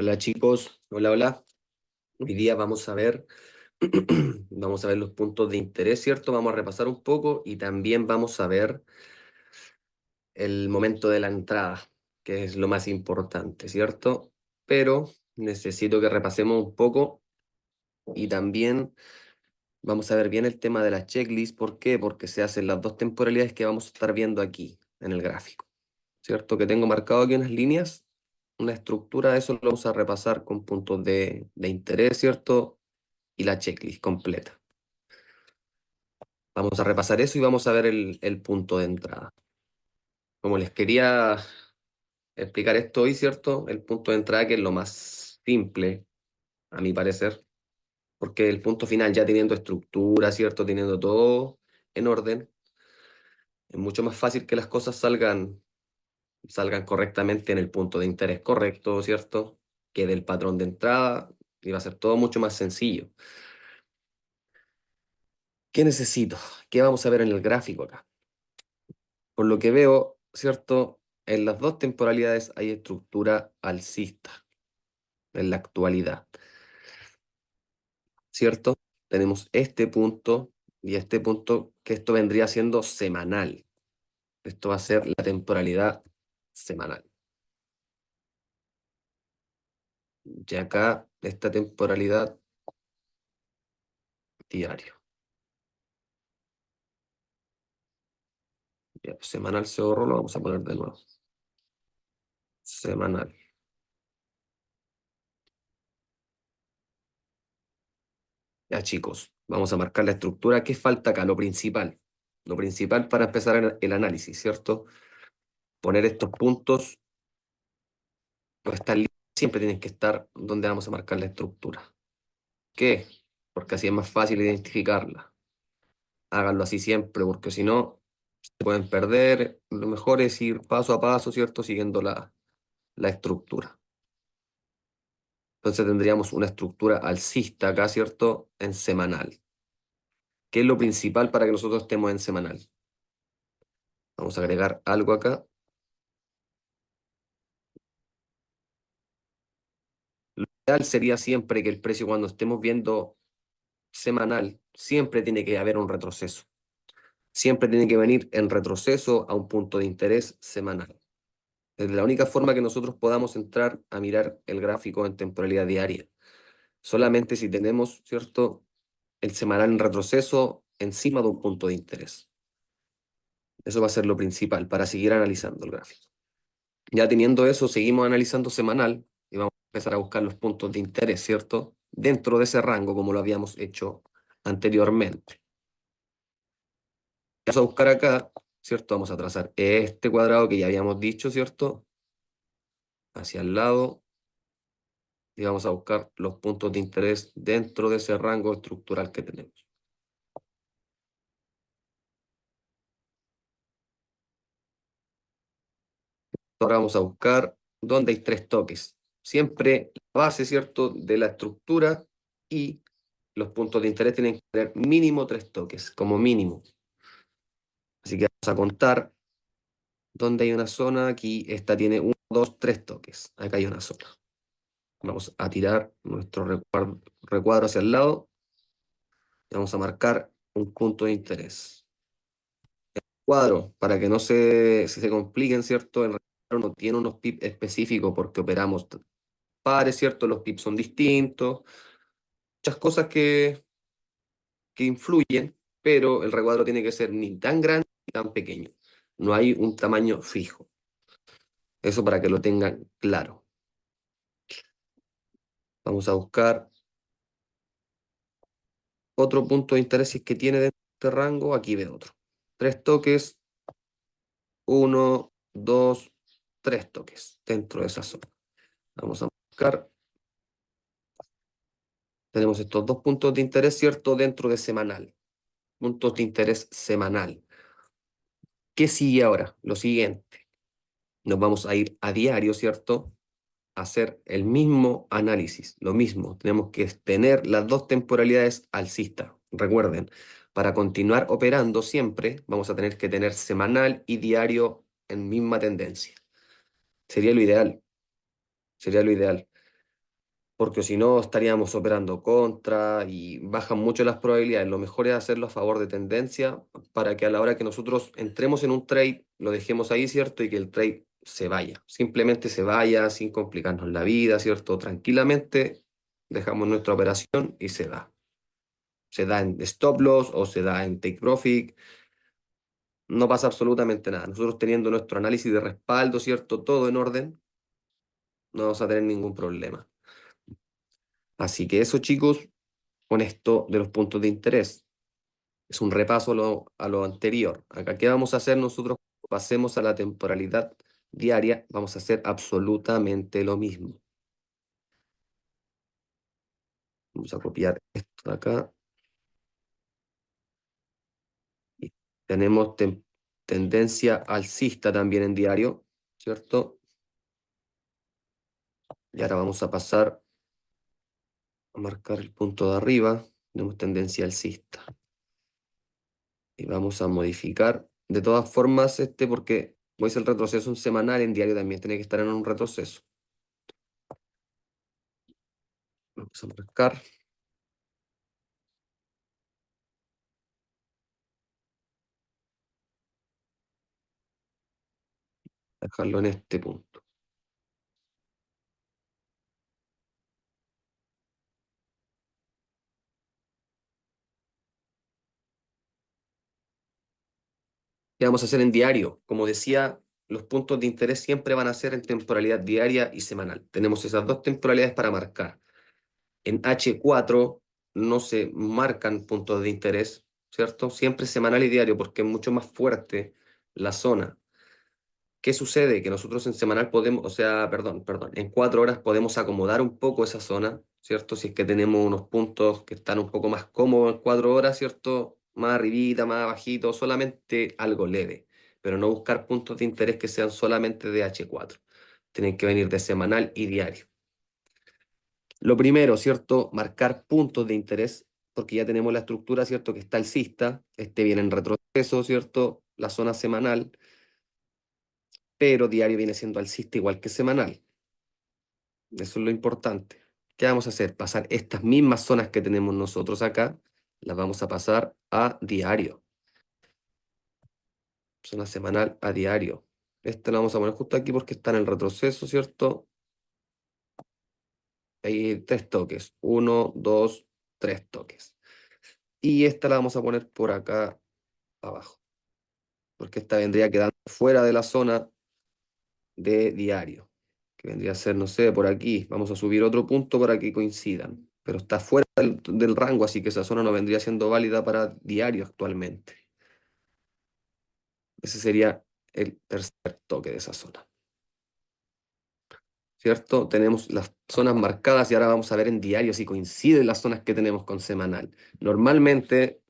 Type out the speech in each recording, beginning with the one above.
Hola chicos, hola, hola. Hoy día vamos a ver, vamos a ver los puntos de interés, ¿cierto? Vamos a repasar un poco y también vamos a ver el momento de la entrada, que es lo más importante, ¿cierto? Pero necesito que repasemos un poco y también vamos a ver bien el tema de la checklist. ¿Por qué? Porque se hacen las dos temporalidades que vamos a estar viendo aquí en el gráfico, ¿cierto? Que tengo marcado aquí unas líneas, una estructura, eso lo vamos a repasar con puntos de interés, ¿cierto? Y la checklist completa. Vamos a repasar eso y vamos a ver el punto de entrada. Como les quería explicar esto hoy, ¿cierto? El punto de entrada que es lo más simple, a mi parecer, porque el punto final ya teniendo estructura, ¿cierto? Teniendo todo en orden, es mucho más fácil que las cosas salgan correctamente en el punto de interés correcto, ¿cierto? Que del patrón de entrada y va a ser todo mucho más sencillo. ¿Qué necesito? ¿Qué vamos a ver en el gráfico acá? Por lo que veo, ¿cierto? En las dos temporalidades hay estructura alcista en la actualidad, ¿cierto? Tenemos este punto y este punto, que esto vendría siendo semanal. Esto va a ser la temporalidad semanal. Y acá, esta temporalidad diario. Ya, semanal se borró, lo vamos a poner de nuevo. Semanal. Ya, chicos, vamos a marcar la estructura. ¿Qué falta acá? Lo principal. Lo principal para empezar el análisis, ¿cierto? Poner estos puntos no están siempre tienen que estar donde vamos a marcar la estructura. ¿Qué? Porque así es más fácil identificarla. Háganlo así siempre, porque si no, se pueden perder. Lo mejor es ir paso a paso, ¿cierto? Siguiendo la estructura. Entonces tendríamos una estructura alcista acá, ¿cierto? En semanal. ¿Qué es lo principal para que nosotros estemos en semanal? Vamos a agregar algo acá. Lo ideal sería siempre que el precio, cuando estemos viendo semanal, siempre tiene que haber un retroceso. Siempre tiene que venir en retroceso a un punto de interés semanal. Es la única forma que nosotros podamos entrar a mirar el gráfico en temporalidad diaria. Solamente si tenemos, ¿cierto?, el semanal en retroceso encima de un punto de interés. Eso va a ser lo principal para seguir analizando el gráfico. Ya teniendo eso, seguimos analizando semanal y vamos a empezar a buscar los puntos de interés, ¿cierto?, dentro de ese rango como lo habíamos hecho anteriormente. Vamos a buscar acá, ¿cierto? Vamos a trazar este cuadrado que ya habíamos dicho, ¿cierto? Hacia el lado y vamos a buscar los puntos de interés dentro de ese rango estructural que tenemos. Ahora vamos a buscar dónde hay tres toques. Siempre la base, ¿cierto?, de la estructura y los puntos de interés tienen que tener mínimo tres toques, como mínimo. Así que vamos a contar dónde hay una zona. Aquí esta tiene 1, 2, 3 toques. Acá hay una zona. Vamos a tirar nuestro recuadro hacia el lado y vamos a marcar un punto de interés. El cuadro, para que no se compliquen, ¿cierto? El recuadro no tiene unos pips específicos porque operamos pares, ¿cierto? Los pips son distintos, muchas cosas que influyen, pero el recuadro tiene que ser ni tan grande ni tan pequeño. No hay un tamaño fijo. Eso para que lo tengan claro. Vamos a buscar otro punto de interés si es que tiene dentro de este rango. Aquí ve otro. Tres toques, 1, 2, 3 toques dentro de esa zona. Vamos a buscar. Tenemos estos dos puntos de interés, ¿cierto? Dentro de semanal. Puntos de interés semanal. ¿Qué sigue ahora? Lo siguiente. Nos vamos a ir a diario, ¿cierto? A hacer el mismo análisis. Lo mismo. Tenemos que tener las dos temporalidades alcistas. Recuerden, para continuar operando siempre vamos a tener que tener semanal y diario en misma tendencia. Sería lo ideal. Sería lo ideal. porque si no estaríamos operando contra y bajan mucho las probabilidades. Lo mejor es hacerlo a favor de tendencia para que a la hora que nosotros entremos en un trade, lo dejemos ahí, ¿cierto? Y que el trade se vaya. Simplemente se vaya sin complicarnos la vida, ¿cierto? Tranquilamente dejamos nuestra operación y se da. Se da en stop loss o se da en take profit. No pasa absolutamente nada. Nosotros teniendo nuestro análisis de respaldo, ¿cierto? Todo en orden, no vamos a tener ningún problema. Así que eso, chicos, con esto de los puntos de interés. Es un repaso a lo anterior. Acá, ¿qué vamos a hacer nosotros? Pasemos a la temporalidad diaria, vamos a hacer absolutamente lo mismo. Vamos a copiar esto de acá. Y tenemos tendencia alcista también en diario, ¿cierto? Y ahora vamos a pasar a marcar el punto de arriba. Tenemos tendencia alcista. Y vamos a modificar. De todas formas, porque como es el retroceso en semanal, en diario también tiene que estar en un retroceso. Vamos a marcar. Dejarlo en este punto. ¿Qué vamos a hacer en diario? Como decía, los puntos de interés siempre van a ser en temporalidad diaria y semanal. Tenemos esas dos temporalidades para marcar. En H4 no se marcan puntos de interés, ¿cierto? Siempre semanal y diario porque es mucho más fuerte la zona. ¿Qué sucede? Que nosotros en semanal podemos, o sea, perdón, en 4 horas podemos acomodar un poco esa zona, ¿cierto? Si es que tenemos unos puntos que están un poco más cómodos en 4 horas, ¿cierto? Más arribita, más abajito, solamente algo leve, pero no buscar puntos de interés que sean solamente de H4. Tienen que venir de semanal y diario. Lo primero, ¿cierto? Marcar puntos de interés, porque ya tenemos la estructura, ¿cierto? Que está alcista, este viene en retroceso, ¿cierto? La zona semanal, pero diario viene siendo alcista igual que semanal. Eso es lo importante. ¿Qué vamos a hacer? Pasar estas mismas zonas que tenemos nosotros acá, las vamos a pasar a diario. Zona semanal a diario. Esta la vamos a poner justo aquí porque está en el retroceso, ¿cierto? Hay 3 toques. 1, 2, 3 toques. Y esta la vamos a poner por acá abajo, porque esta vendría quedando fuera de la zona de diario, que vendría a ser, no sé, por aquí. Vamos a subir otro punto para que coincidan, pero está fuera del rango, así que esa zona no vendría siendo válida para diario actualmente. Ese sería el tercer toque de esa zona, ¿cierto? Tenemos las zonas marcadas y ahora vamos a ver en diario si coinciden las zonas que tenemos con semanal. Normalmente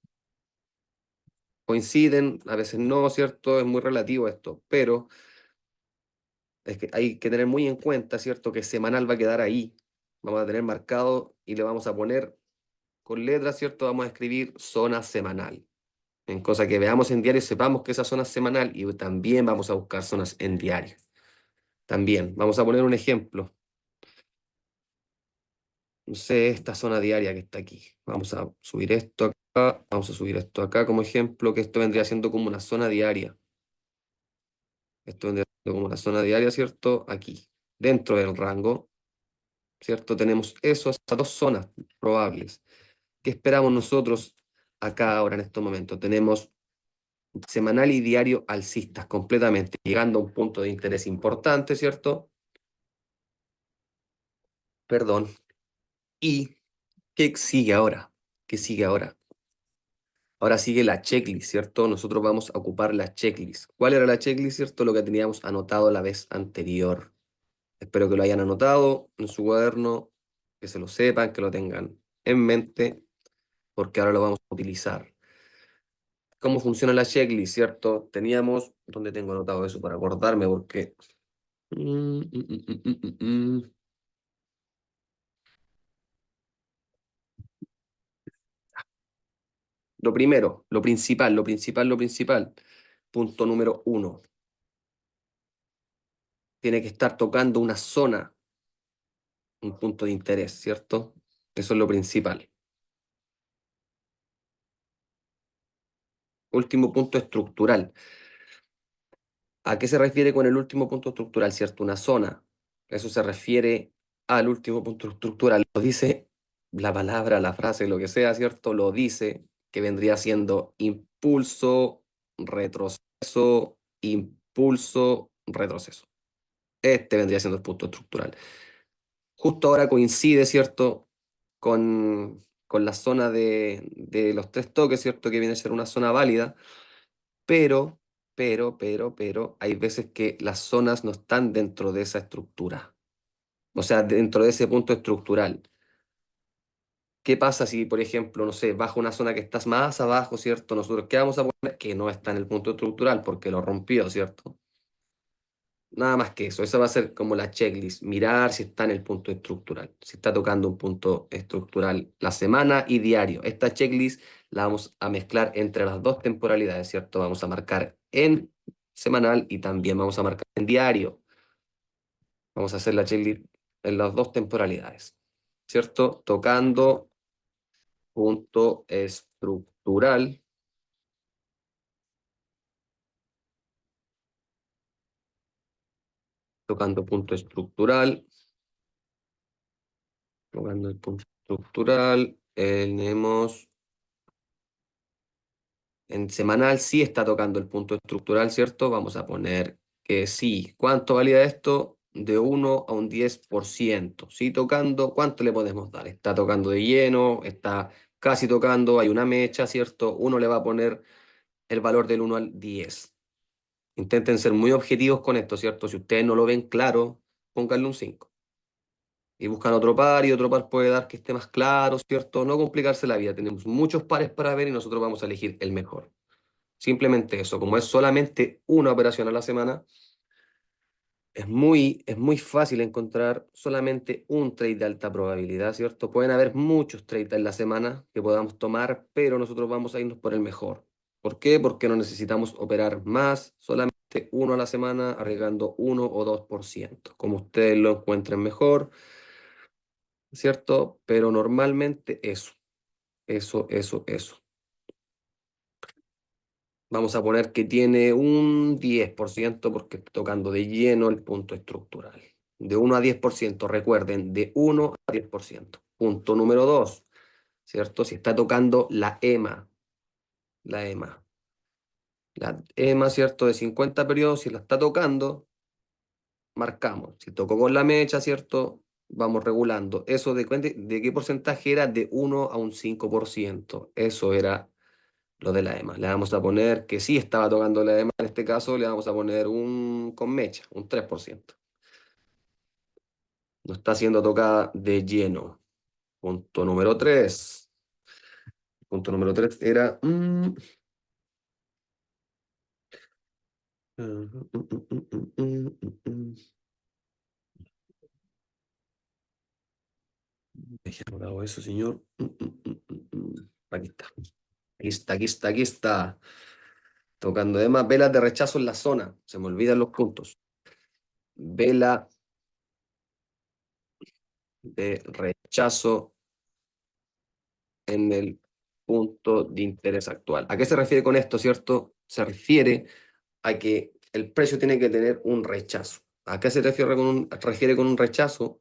coinciden, a veces no, ¿cierto? Es muy relativo esto, pero es que hay que tener muy en cuenta, ¿cierto? Que semanal va a quedar ahí. Vamos a tener marcado y le vamos a poner con letras, ¿cierto? Vamos a escribir zona semanal. En cosa que veamos en diario, sepamos que esa zona es semanal y también vamos a buscar zonas en diario. También, vamos a poner un ejemplo. No sé, esta zona diaria que está aquí. Vamos a subir esto acá, vamos a subir esto acá como ejemplo, que esto vendría siendo como una zona diaria. Esto vendría siendo como una zona diaria, ¿cierto? Aquí, dentro del rango, ¿cierto? Tenemos esas dos zonas probables. ¿Qué esperamos nosotros acá ahora en estos momentos? Tenemos semanal y diario alcistas completamente, llegando a un punto de interés importante, ¿cierto? Perdón. ¿Y qué sigue ahora? ¿Qué sigue ahora? Ahora sigue la checklist, ¿cierto? Nosotros vamos a ocupar la checklist. ¿Cuál era la checklist, cierto? Lo que teníamos anotado la vez anterior. Espero que lo hayan anotado en su cuaderno, que se lo sepan, que lo tengan en mente, porque ahora lo vamos a utilizar. ¿Cómo funciona la checklist, cierto? Teníamos, ¿dónde tengo anotado eso para acordarme? Porque... Mm, mm, mm, mm, mm, mm, mm. Lo primero, lo principal. Punto número 1. Tiene que estar tocando una zona un punto de interés, ¿cierto? Eso es lo principal. Último punto estructural. ¿A qué se refiere con el último punto estructural, cierto? Una zona. Eso se refiere al último punto estructural. Lo dice la palabra, la frase, lo que sea, ¿cierto? Lo dice que vendría siendo impulso, retroceso, impulso, retroceso. Este vendría siendo el punto estructural. Justo ahora coincide, ¿cierto? Con la zona de los tres toques, ¿cierto? Que viene a ser una zona válida, pero, pero, hay veces que las zonas no están dentro de esa estructura, o sea, dentro de ese punto estructural. ¿Qué pasa si, por ejemplo, no sé, bajo una zona que estás más abajo, ¿cierto? Nosotros, ¿qué vamos a poner? Que no está en el punto estructural porque lo rompió, ¿cierto? Nada más que eso. Esa va a ser como la checklist. Mirar si está en el punto estructural. Si está tocando un punto estructural la semana y diario. Esta checklist la vamos a mezclar entre las dos temporalidades, ¿cierto? Vamos a marcar en semanal y también vamos a marcar en diario. Vamos a hacer la checklist en las dos temporalidades, ¿cierto? Tocando punto estructural. Tocando punto estructural. Tocando el punto estructural. Tenemos en semanal sí está tocando el punto estructural, ¿cierto? Vamos a poner que sí. ¿Cuánto valida esto? De 1 a un 10%. Sí, tocando, ¿cuánto le podemos dar? Está tocando de lleno, está casi tocando, hay una mecha, ¿cierto? Uno le va a poner el valor del 1 al 10. Intenten ser muy objetivos con esto, ¿cierto? Si ustedes no lo ven claro, pónganle un 5. Y buscan otro par y otro par puede dar que esté más claro, ¿cierto? No complicarse la vida. Tenemos muchos pares para ver y nosotros vamos a elegir el mejor. Simplemente eso, como es solamente una operación a la semana, es muy fácil encontrar solamente un trade de alta probabilidad, ¿cierto? Pueden haber muchos trades en la semana que podamos tomar, pero nosotros vamos a irnos por el mejor. ¿Por qué? Porque no necesitamos operar más, solamente uno a la semana, arriesgando 1 o 2%, como ustedes lo encuentren mejor, ¿cierto? Pero normalmente eso. Vamos a poner que tiene un 10% porque está tocando de lleno el punto estructural. De 1 a 10%, recuerden, de 1 a 10%. Punto número 2, ¿cierto? Si está tocando la EMA, la EMA, ¿cierto? De 50 periodos, si la está tocando, marcamos. Si tocó con la mecha, ¿cierto? Vamos regulando. ¿Eso de qué porcentaje era? De 1 a un 5%. Eso era lo de la EMA. Le vamos a poner que sí estaba tocando la EMA, en este caso le vamos a poner un con mecha, un 3%. No está siendo tocada de lleno. Punto número 3. Punto número 3 era... Deje anotado eso, señor. Aquí está. Aquí está. Tocando además velas de rechazo en la zona. Se me olvidan los puntos. Vela de rechazo en el punto de interés actual. ¿A qué se refiere con esto, cierto? Se refiere a que el precio tiene que tener un rechazo. ¿A qué se refiere con un rechazo?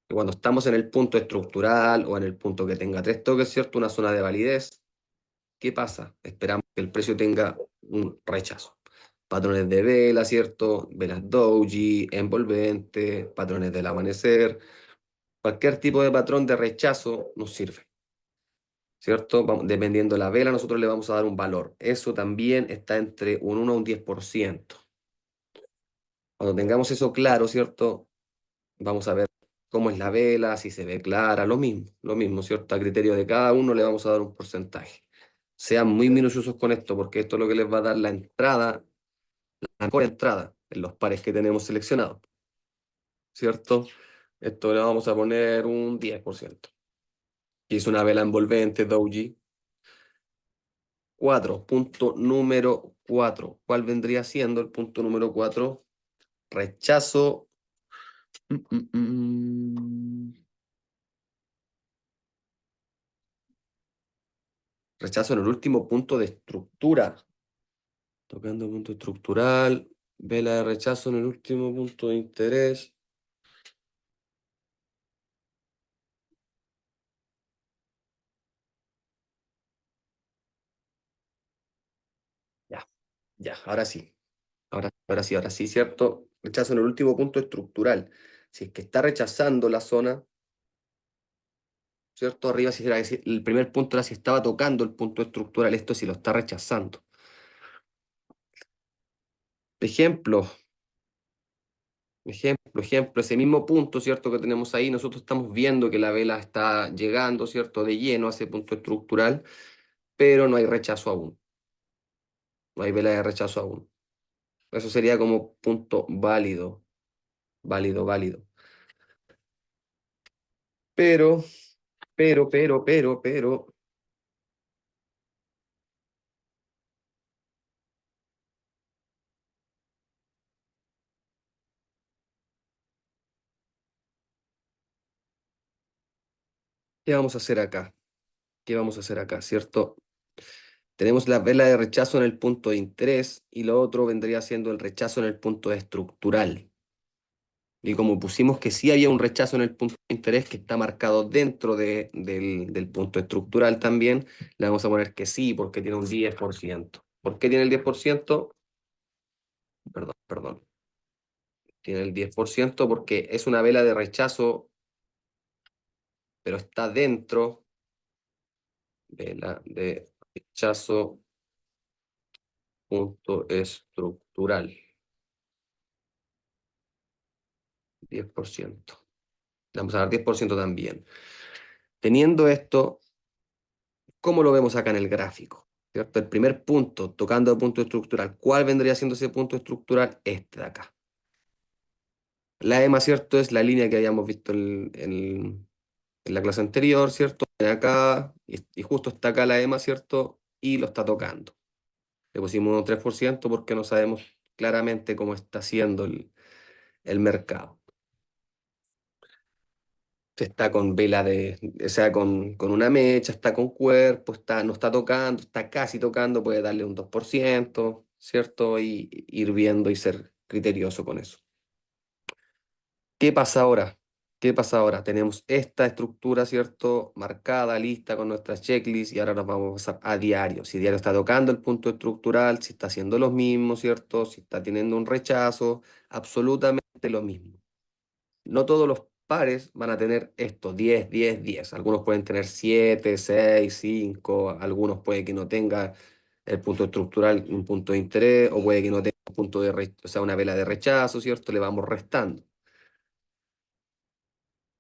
Que cuando estamos en el punto estructural o en el punto que tenga tres toques, ¿cierto? Una zona de validez. ¿Qué pasa? Esperamos que el precio tenga un rechazo. Patrones de vela, ¿cierto? Velas doji, envolvente, patrones del amanecer. Cualquier tipo de patrón de rechazo nos sirve, ¿cierto? Dependiendo de la vela, nosotros le vamos a dar un valor. Eso también está entre un 1 a un 10%. Cuando tengamos eso claro, ¿cierto? Vamos a ver cómo es la vela, si se ve clara, lo mismo, ¿cierto? A criterio de cada uno le vamos a dar un porcentaje. Sean muy minuciosos con esto, porque esto es lo que les va a dar la entrada, la mejor entrada en los pares que tenemos seleccionados, ¿cierto? Esto le vamos a poner un 10%. Y es una vela envolvente, doji. 4, punto número 4. ¿Cuál vendría siendo el punto número 4? Rechazo Mm, mm, mm. Rechazo en el último punto de estructura. Tocando punto estructural. Vela de rechazo en el último punto de interés. Ya, ya, ahora sí. Ahora sí, ¿cierto? Rechazo en el último punto estructural. Si es que está rechazando la zona, ¿cierto? Arriba, si era, el primer punto era si estaba tocando el punto estructural, esto si lo está rechazando. Ejemplo, ejemplo, ese mismo punto, ¿cierto? Que tenemos ahí, nosotros estamos viendo que la vela está llegando, ¿cierto? De lleno a ese punto estructural, pero no hay rechazo aún. No hay vela de rechazo aún. Eso sería como punto válido, válido. Pero, pero, ¿qué vamos a hacer acá? ¿Qué vamos a hacer acá, cierto? Tenemos la vela de rechazo en el punto de interés y lo otro vendría siendo el rechazo en el punto estructural. Y como pusimos que sí había un rechazo en el punto de interés que está marcado dentro del punto estructural también, le vamos a poner que sí porque tiene un 10%. ¿Por qué tiene el 10%? Perdón. Tiene el 10% porque es una vela de rechazo, pero está dentro vela de rechazo punto estructural. 10%. Le vamos a dar 10% también. Teniendo esto, ¿cómo lo vemos acá en el gráfico? ¿Cierto? El primer punto, tocando el punto estructural. ¿Cuál vendría siendo ese punto estructural? Este de acá. La EMA, ¿cierto? Es la línea que habíamos visto en la clase anterior, ¿cierto? Viene acá, y justo está acá la EMA, ¿cierto? Y lo está tocando. Le pusimos un 3% porque no sabemos claramente cómo está haciendo el mercado. Está con vela o sea, con una mecha, está con cuerpo, no está tocando, está casi tocando, puede darle un 2%, ¿cierto? Y ir viendo y ser criterioso con eso. ¿Qué pasa ahora? ¿Qué pasa ahora? Tenemos esta estructura, ¿cierto? Marcada, lista con nuestras checklists y ahora nos vamos a pasar a diario. Si diario está tocando el punto estructural, si está haciendo lo mismo, ¿cierto? Si está teniendo un rechazo, absolutamente lo mismo. No todos los pares van a tener esto, 10. Algunos pueden tener 7, 6, 5. Algunos puede que no tenga el punto estructural, un punto de interés, o puede que no tenga un punto o sea, una vela de rechazo, ¿cierto? Le vamos restando.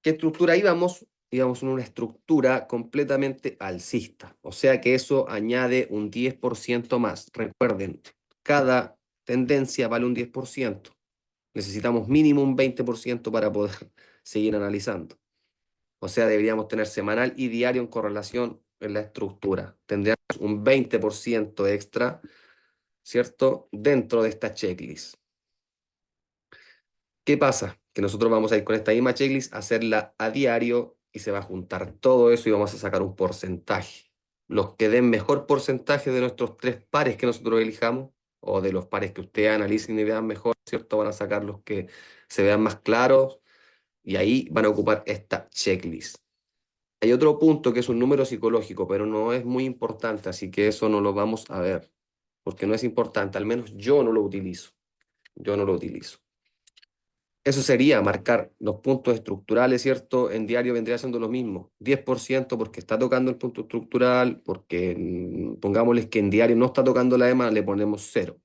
¿Qué estructura íbamos? Íbamos en una estructura completamente alcista, o sea que eso añade un 10% más. Recuerden, cada tendencia vale un 10%. Necesitamos mínimo un 20% para poder seguir analizando. O sea, deberíamos tener semanal y diario en correlación en la estructura. Tendríamos un 20% extra, ¿cierto? Dentro de esta checklist. ¿Qué pasa? Que nosotros vamos a ir con esta misma checklist a hacerla a diario y se va a juntar todo eso y vamos a sacar un porcentaje. Los que den mejor porcentaje de nuestros 3 pares que nosotros elijamos, o de los pares que ustedes analicen y vean mejor, ¿cierto? Van a sacar los que se vean más claros y ahí van a ocupar esta checklist. Hay otro punto que es un número psicológico, pero no es muy importante, así que eso no lo vamos a ver, porque no es importante, al menos yo no lo utilizo. Yo no lo utilizo. Eso sería marcar los puntos estructurales, ¿cierto? En diario vendría siendo lo mismo. 10% porque está tocando el punto estructural, porque pongámosles que en diario no está tocando la EMA, le ponemos 0.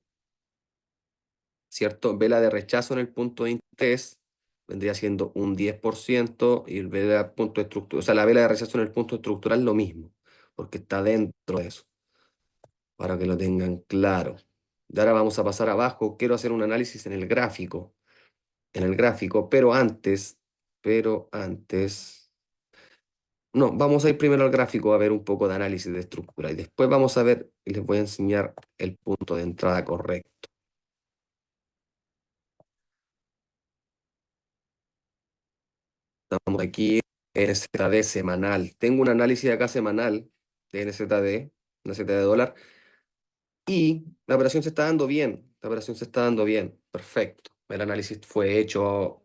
¿Cierto? Vela de rechazo en el punto de interés vendría siendo un 10% y el vela punto estructural, o sea, la vela de rechazo en el punto estructural lo mismo, porque está dentro de eso, para que lo tengan claro. Y ahora vamos a pasar abajo. Quiero hacer un análisis en el gráfico, pero antes, no, vamos a ir primero al gráfico a ver un poco de análisis de estructura y después vamos a ver y les voy a enseñar el punto de entrada correcto. Estamos aquí en NZD semanal. Tengo un análisis acá semanal de NZD, NZD dólar, y la operación se está dando bien. La operación se está dando bien. Perfecto. El análisis fue hecho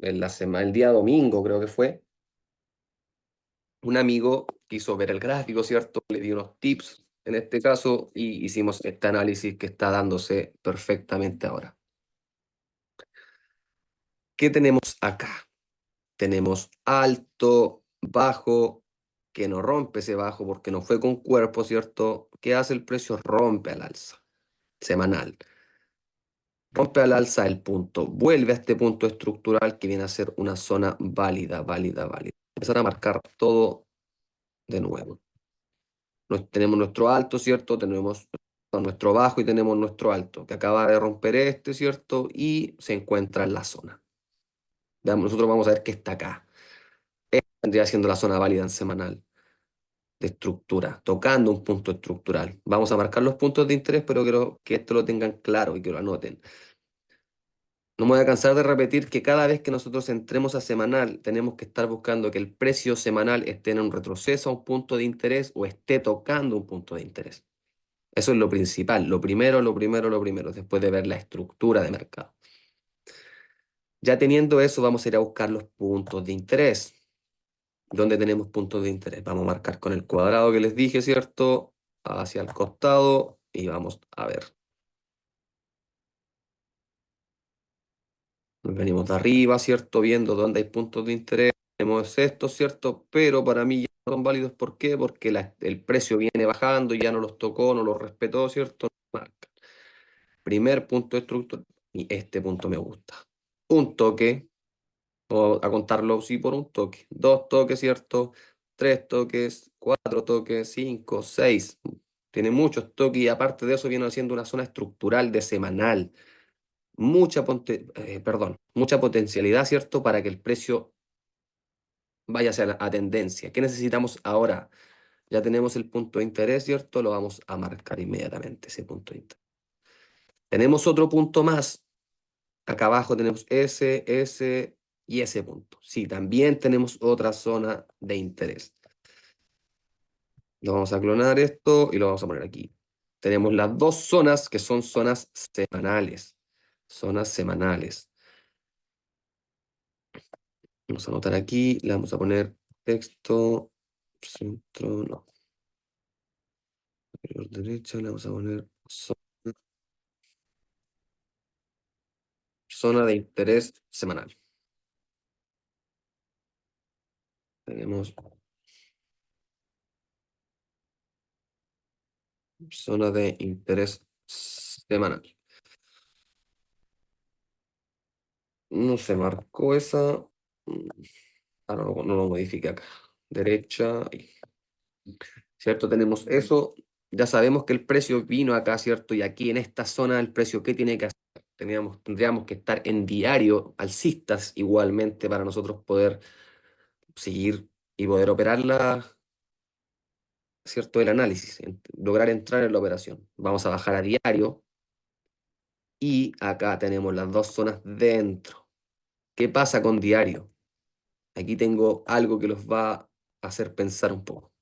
en la semana, el día domingo, creo que fue. Un amigo quiso ver el gráfico, ¿cierto? Le di unos tips en este caso y hicimos este análisis que está dándose perfectamente ahora. ¿Qué tenemos acá? Tenemos alto, bajo, que no rompe ese bajo porque no fue con cuerpo, ¿cierto? ¿Qué hace el precio? Rompe al alza, semanal. Rompe al alza el punto, vuelve a este punto estructural que viene a ser una zona válida, válida, válida. Empezar a marcar todo de nuevo. Tenemos nuestro alto, ¿cierto? Tenemos nuestro bajo y tenemos nuestro alto, que acaba de romper este, ¿cierto? Y se encuentra en la zona. Nosotros vamos a ver que está acá. Vendría siendo la zona válida en semanal de estructura, tocando un punto estructural. Vamos a marcar los puntos de interés, pero quiero que esto lo tengan claro y que lo anoten. No me voy a cansar de repetir que cada vez que nosotros entremos a semanal, tenemos que estar buscando que el precio semanal esté en un retroceso a un punto de interés o esté tocando un punto de interés. Eso es lo principal, lo primero, lo primero, lo primero, después de ver la estructura de mercado. Ya teniendo eso, vamos a ir a buscar los puntos de interés. ¿Dónde tenemos puntos de interés? Vamos a marcar con el cuadrado que les dije, ¿cierto? Hacia el costado y vamos a ver. Nos venimos de arriba, ¿cierto? Viendo dónde hay puntos de interés. Tenemos esto, ¿cierto? Pero para mí ya no son válidos. ¿Por qué? Porque el precio viene bajando y ya no los tocó, no los respetó, ¿cierto? Marca. Primer punto de estructura. Y este punto me gusta. Un toque. O a contarlo, sí, por un toque. Dos toques, ¿cierto? Tres toques, cuatro toques, cinco, seis. Tiene muchos toques y aparte de eso viene haciendo una zona estructural de semanal. Mucha potencialidad, ¿cierto? Para que el precio vaya hacia a tendencia. ¿Qué necesitamos ahora? Ya tenemos el punto de interés, ¿cierto? Lo vamos a marcar inmediatamente, ese punto de interés. Tenemos otro punto más. Acá abajo tenemos ese y ese punto. Sí, también tenemos otra zona de interés. Lo vamos a clonar esto y lo vamos a poner aquí. Tenemos las dos zonas que son zonas semanales. Zonas semanales. Vamos a anotar aquí, le vamos a poner texto, centro, no. Superior derecha, le vamos a poner zona de interés semanal. Tenemos zona de interés semanal. No se marcó esa. mm, Ahora no lo modifique acá. Derecha, ahí. ¿Cierto? Tenemos eso. Ya sabemos que el precio vino acá, ¿cierto? Y aquí en esta zona el precio, ¿qué tiene que hacer? Tendríamos que estar en diario alcistas igualmente para nosotros poder seguir y poder operarla, ¿cierto? El análisis, lograr entrar en la operación. Vamos a bajar a diario y acá tenemos las dos zonas dentro. ¿Qué pasa con diario? Aquí tengo algo que los va a hacer pensar un poco.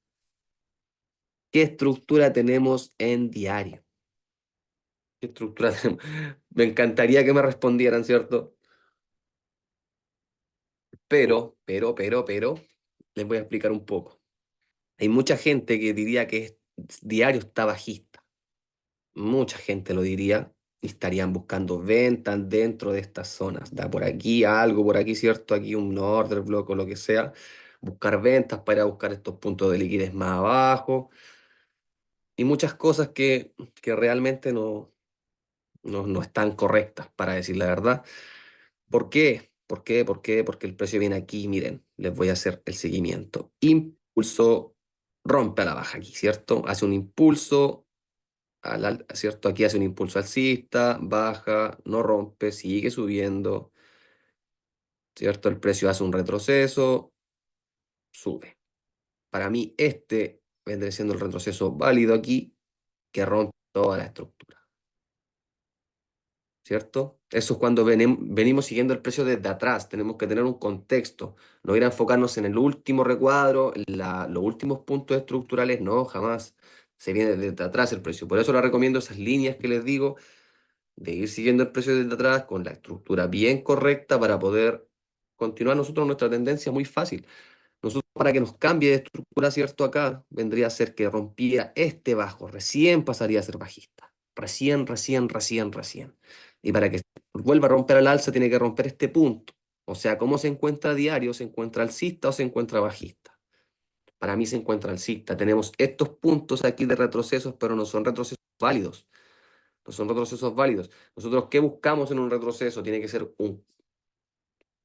¿Qué estructura tenemos en diario? ¿Qué estructura tenemos? Me encantaría que me respondieran, ¿cierto? Pero, les voy a explicar un poco. Hay mucha gente que diría que diario está bajista. Mucha gente lo diría y estarían buscando ventas dentro de estas zonas. Da por aquí algo, por aquí, ¿cierto? Aquí un order block o lo que sea. Buscar ventas para ir a buscar estos puntos de liquidez más abajo. Y muchas cosas que realmente no están correctas, para decir la verdad. ¿Por qué? ¿Por qué? ¿Por qué? Porque el precio viene aquí, miren, les voy a hacer el seguimiento. Impulso, rompe a la baja aquí, ¿cierto? Hace un impulso, ¿cierto? Aquí hace un impulso alcista, baja, no rompe, sigue subiendo, ¿cierto? El precio hace un retroceso, sube. Para mí, este vendría siendo el retroceso válido aquí, que rompe toda la estructura. ¿cierto? Eso es cuando venimos siguiendo el precio desde atrás, tenemos que tener un contexto, no ir a enfocarnos en el último recuadro, en los últimos puntos estructurales, no, jamás. Se viene desde atrás el precio. Por eso les recomiendo esas líneas que les digo, de ir siguiendo el precio desde atrás con la estructura bien correcta para poder continuar nosotros nuestra tendencia muy fácil. Nosotros para que nos cambie de estructura, ¿cierto? Acá vendría a ser que rompiera este bajo, recién pasaría a ser bajista. Recién, recién, recién, recién. Y para que vuelva a romper al alza tiene que romper este punto. O sea, ¿cómo se encuentra a diario? ¿Se encuentra alcista o se encuentra bajista? Para mí se encuentra alcista. Tenemos estos puntos aquí de retrocesos, pero no son retrocesos válidos. No son retrocesos válidos. Nosotros, ¿qué buscamos en un retroceso? Tiene que ser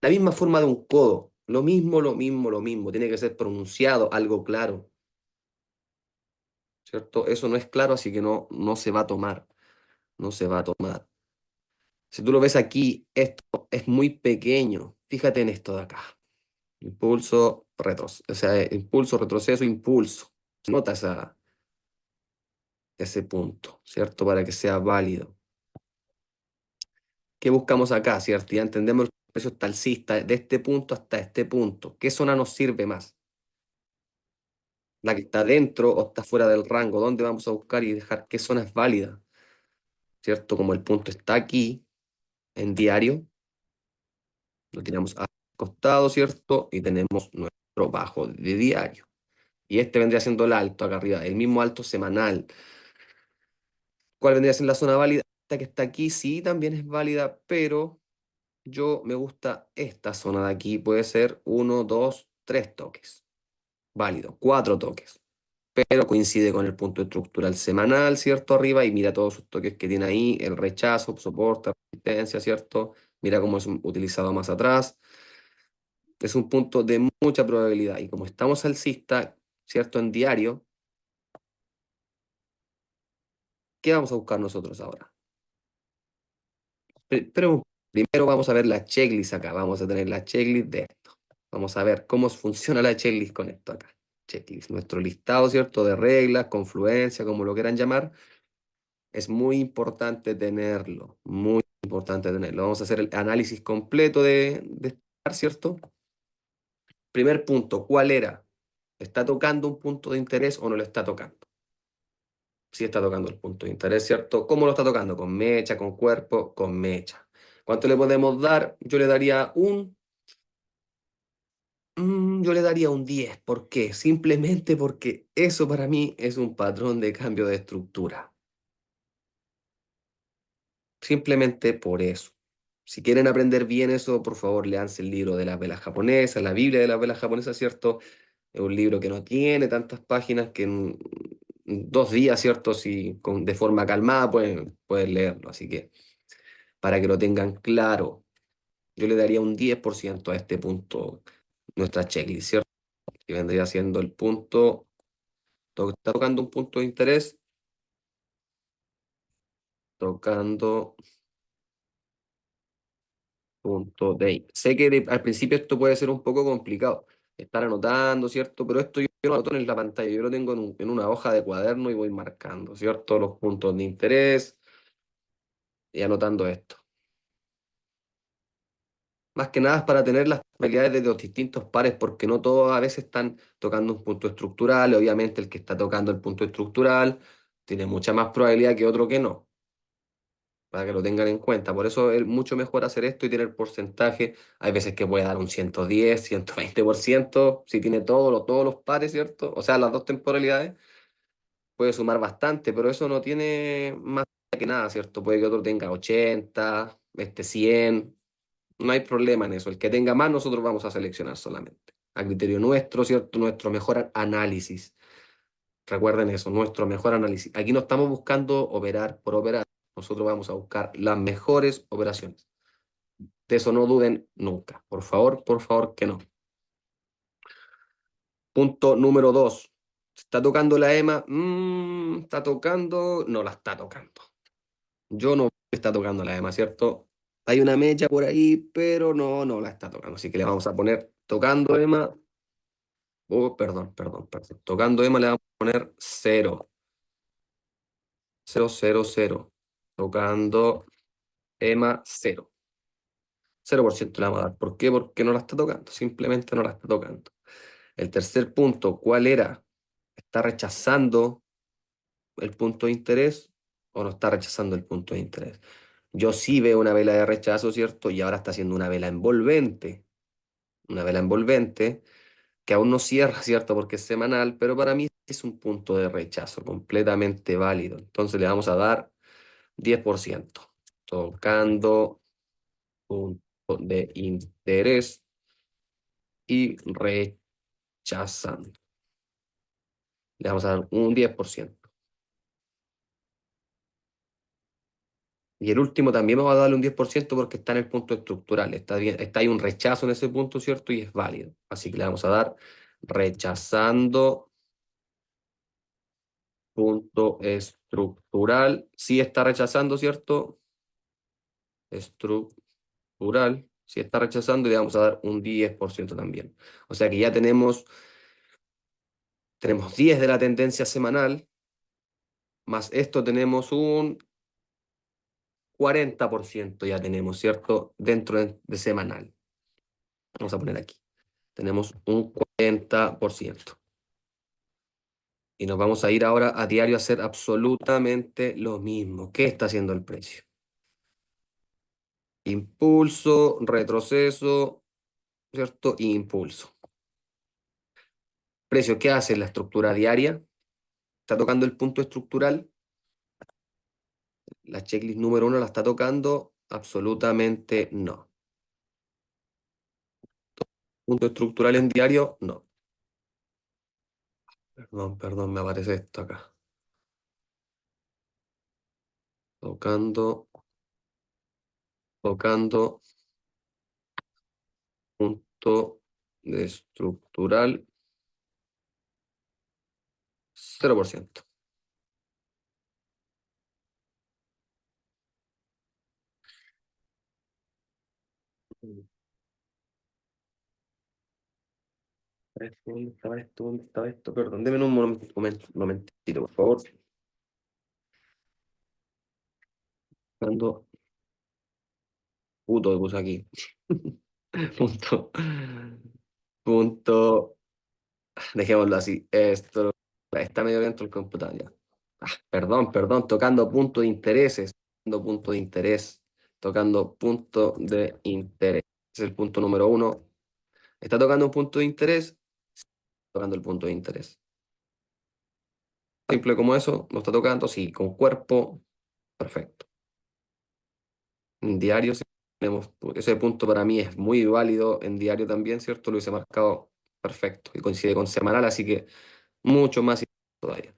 la misma forma de un codo. Lo mismo, lo mismo, lo mismo. Tiene que ser pronunciado, algo claro. ¿Cierto? Eso no es claro, así que no se va a tomar, no se va a tomar. Si tú lo ves aquí, esto es muy pequeño. Fíjate en esto de acá. Impulso, retroceso, o sea, impulso, retroceso, impulso. Nota ese punto, ¿cierto? Para que sea válido. ¿Qué buscamos acá, cierto? Ya entendemos el precio está alcista de este punto hasta este punto. ¿Qué zona nos sirve más? ¿La que está dentro o está fuera del rango? ¿Dónde vamos a buscar y dejar qué zona es válida? ¿Cierto? Como el punto está aquí en diario, lo tiramos al costado, ¿cierto? Y tenemos nuestro bajo de diario. Y este vendría siendo el alto acá arriba, el mismo alto semanal. ¿Cuál vendría siendo la zona válida? Esta que está aquí sí también es válida, pero yo me gusta esta zona de aquí. Puede ser uno, dos, tres toques. Válido, cuatro toques. Pero coincide con el punto estructural semanal, ¿cierto? Arriba y mira todos sus toques que tiene ahí, el rechazo, soporte, resistencia, ¿cierto? Mira cómo es utilizado más atrás. Es un punto de mucha probabilidad. Y como estamos alcista, ¿cierto? En diario, ¿qué vamos a buscar nosotros ahora? Pero primero vamos a ver la checklist acá. Vamos a tener la checklist de esto. Vamos a ver cómo funciona la checklist con esto acá. Checklist, nuestro listado, ¿cierto? De reglas, confluencia, como lo quieran llamar. Es muy importante tenerlo. Muy importante tenerlo. Vamos a hacer el análisis completo de ¿cierto? Primer punto, ¿cuál era? ¿Está tocando un punto de interés o no lo está tocando? Sí está tocando el punto de interés, ¿cierto? ¿Cómo lo está tocando? ¿Con mecha, con cuerpo? Con mecha. ¿Cuánto le podemos dar? Yo le daría un 10. ¿Por qué? Simplemente porque eso para mí es un patrón de cambio de estructura. Simplemente por eso. Si quieren aprender bien eso, por favor, leanse el libro de las velas japonesas, la Biblia de las velas japonesas, ¿cierto? Es un libro que no tiene tantas páginas que en 2 días, ¿cierto? Si de forma calmada pueden leerlo. Así que para que lo tengan claro, yo le daría un 10% a este punto, nuestra checklist, ¿cierto? Que vendría siendo el punto, está tocando un punto de interés, tocando punto de ahí. Sé que al principio esto puede ser un poco complicado, estar anotando, ¿cierto? Pero esto yo no lo anoto en la pantalla, yo lo tengo en una hoja de cuaderno y voy marcando, ¿cierto? Los puntos de interés y anotando esto. Más que nada es para tener las probabilidades de los distintos pares, porque no todos a veces están tocando un punto estructural. Obviamente el que está tocando el punto estructural tiene mucha más probabilidad que otro que no, para que lo tengan en cuenta. Por eso es mucho mejor hacer esto y tener porcentaje. Hay veces que puede dar un 110, 120%, si tiene todos los pares, ¿cierto? O sea, las dos temporalidades, puede sumar bastante, pero eso no tiene más que nada, ¿cierto? Puede que otro tenga 80, 100. No hay problema en eso. El que tenga más, nosotros vamos a seleccionar solamente. A criterio nuestro, ¿cierto? Nuestro mejor análisis. Recuerden eso, nuestro mejor análisis. Aquí no estamos buscando operar por operar. Nosotros vamos a buscar las mejores operaciones. De eso no duden nunca. Por favor, que no. Punto número 2. ¿Está tocando la EMA? ¿Está tocando? No la está tocando. Yo no está tocando la EMA, ¿cierto? Hay una mecha por ahí, pero no la está tocando. Así que le vamos a poner tocando EMA. Oh, perdón. Tocando EMA le vamos a poner 0. 0, 0, 0. Tocando EMA 0. 0% le vamos a dar. ¿Por qué? Porque no la está tocando. Simplemente no la está tocando. El tercer punto, ¿cuál era? ¿Está rechazando el punto de interés o no está rechazando el punto de interés? Yo sí veo una vela de rechazo, ¿cierto? Y ahora está haciendo una vela envolvente. Una vela envolvente que aún no cierra, ¿cierto? Porque es semanal, pero para mí es un punto de rechazo completamente válido. Entonces le vamos a dar 10%. Tocando punto de interés y rechazando. Le vamos a dar un 10%. Y el último también vamos a darle un 10% porque está en el punto estructural. Está bien, está ahí un rechazo en ese punto, ¿cierto? Y es válido. Así que le vamos a dar rechazando punto estructural. Sí está rechazando, ¿cierto? Estructural. Sí está rechazando y le vamos a dar un 10% también. O sea que ya tenemos 10 de la tendencia semanal, más esto tenemos un 40% ya tenemos, ¿cierto? Dentro de semanal. Vamos a poner aquí. Tenemos un 40%. Y nos vamos a ir ahora a diario a hacer absolutamente lo mismo. ¿Qué está haciendo el precio? Impulso, retroceso, ¿cierto? Impulso. Precio, ¿qué hace la estructura diaria? ¿Está tocando el punto estructural? La checklist número 1 la está tocando. Absolutamente no. Punto estructural en diario, no. Perdón, me aparece esto acá. Tocando, tocando, punto de estructural, 0%. ¿Dónde estaba esto? ¿Dónde estaba esto? Perdón, déme un momentito, por favor. Cuando puto puse aquí. Punto. Punto. Dejémoslo así. Esto está medio dentro del computador ya. Perdón, tocando punto de intereses. Tocando punto de interés. Tocando punto de interés. Es el punto número 1. ¿Está tocando un punto de interés? Tocando el punto de interés. Simple como eso, ¿no está tocando? Sí, con cuerpo, perfecto. En diario, sí, tenemos, ese punto para mí es muy válido en diario también, ¿cierto? Lo hice marcado perfecto y coincide con semanal, así que mucho más todavía.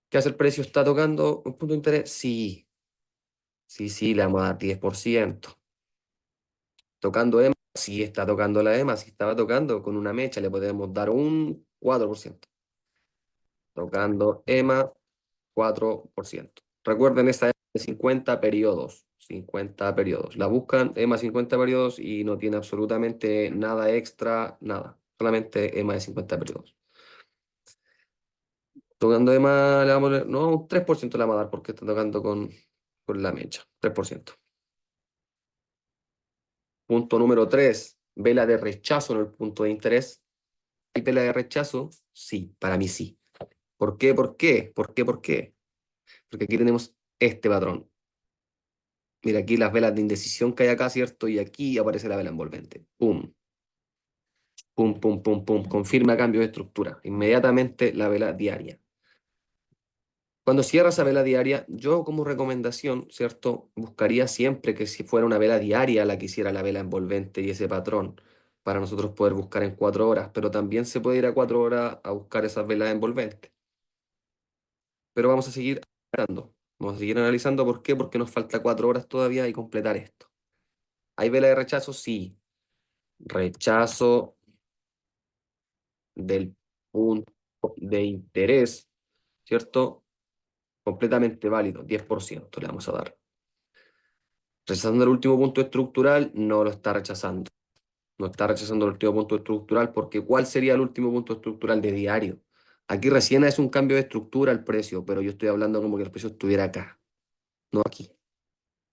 ¿Qué hace el precio? ¿Está tocando un punto de interés? Sí, sí, le vamos a dar 10%. Tocando EMA, sí está tocando la EMA, si estaba tocando con una mecha le podemos dar un 4%. Tocando EMA, 4%. Recuerden esa EMA de 50 periodos. 50 periodos. La buscan EMA 50 periodos y no tiene absolutamente nada extra, nada. Solamente EMA de 50 periodos. Tocando EMA le vamos a poner, no, un 3% le vamos a dar porque está tocando con la mecha. 3%. Punto número 3. Vela de rechazo en el punto de interés. ¿Hay vela de rechazo? Sí, para mí sí. ¿Por qué? ¿Por qué? ¿Por qué? ¿Por qué? Porque aquí tenemos este patrón. Mira, aquí las velas de indecisión que hay acá, ¿cierto? Y aquí aparece la vela envolvente. Pum, pum, pum, pum, pum. Confirma cambio de estructura. Inmediatamente la vela diaria. Cuando cierra esa vela diaria, yo como recomendación, ¿cierto? Buscaría siempre que si fuera una vela diaria la que hiciera la vela envolvente y ese patrón, para nosotros poder buscar en 4 horas, pero también se puede ir a 4 horas a buscar esas velas envolventes. Pero vamos a seguir analizando. Vamos a seguir analizando. ¿Por qué? Porque nos falta 4 horas todavía y completar esto. ¿Hay vela de rechazo? Sí. Rechazo del punto de interés, ¿cierto? Completamente válido, 10% le vamos a dar. Rechazando el último punto estructural, no lo está rechazando. No está rechazando el último punto estructural porque ¿cuál sería el último punto estructural de diario? Aquí recién es un cambio de estructura el precio, pero yo estoy hablando como que el precio estuviera acá, no aquí.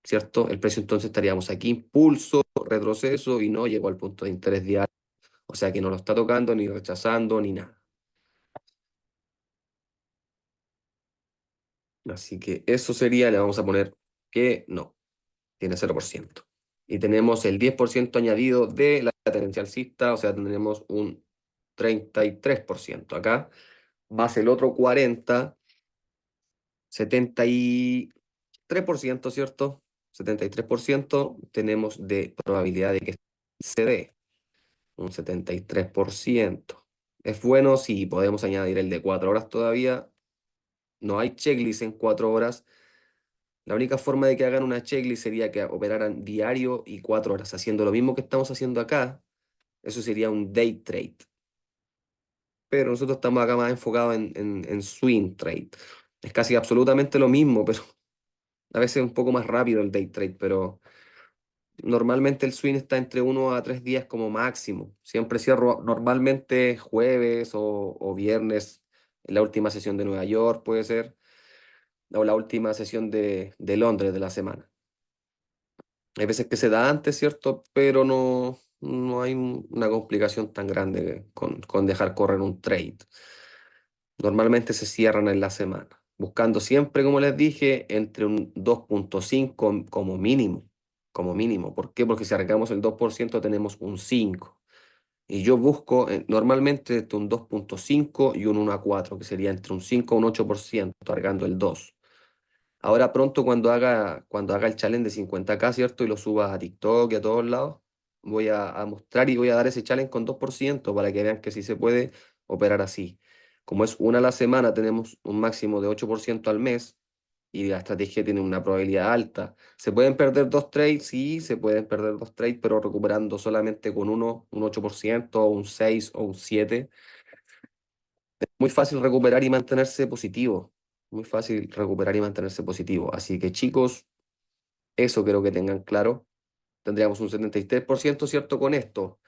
¿cierto? El precio entonces estaríamos aquí, impulso, retroceso y no llegó al punto de interés diario. O sea que no lo está tocando, ni rechazando, ni nada. Así que eso sería, le vamos a poner que no, tiene 0%. Y tenemos el 10% añadido de la tendencia alcista, o sea, tendremos un 33% acá, más el otro 40, 73%, ¿cierto? 73% tenemos de probabilidad de que se dé, un 73%. Es bueno si podemos añadir el de 4 horas todavía. No hay checklist en 4 horas. La única forma de que hagan una checklist sería que operaran diario y 4 horas, haciendo lo mismo que estamos haciendo acá. Eso sería un day trade. Pero nosotros estamos acá más enfocados en swing trade. Es casi absolutamente lo mismo, pero a veces un poco más rápido el day trade, pero normalmente el swing está entre 1 a 3 días como máximo. Siempre cierro normalmente jueves o viernes, en la última sesión de Nueva York puede ser, o la última sesión de Londres de la semana. Hay veces que se da antes, ¿cierto? Pero no hay una complicación tan grande con dejar correr un trade. Normalmente se cierran en la semana, buscando siempre, como les dije, entre un 2,5 como mínimo. Como mínimo. ¿Por qué? Porque si arrancamos el 2% tenemos un 5. Y yo busco normalmente entre un 2,5 y un 1 a 4, que sería entre un 5 y un 8%, cargando el 2. Ahora pronto cuando haga el challenge de 50K, ¿cierto? Y lo suba a TikTok y a todos lados, voy a mostrar y voy a dar ese challenge con 2% para que vean que sí se puede operar así. Como es una a la semana, tenemos un máximo de 8% al mes y la estrategia tiene una probabilidad alta. ¿Se pueden perder dos trades? Sí, se pueden perder dos trades, pero recuperando solamente con uno, un 8%, un 6 o un 7. Muy fácil recuperar y mantenerse positivo. Muy fácil recuperar y mantenerse positivo. Así que chicos, eso quiero que tengan claro. Tendríamos un 73%, ¿cierto? Con esto.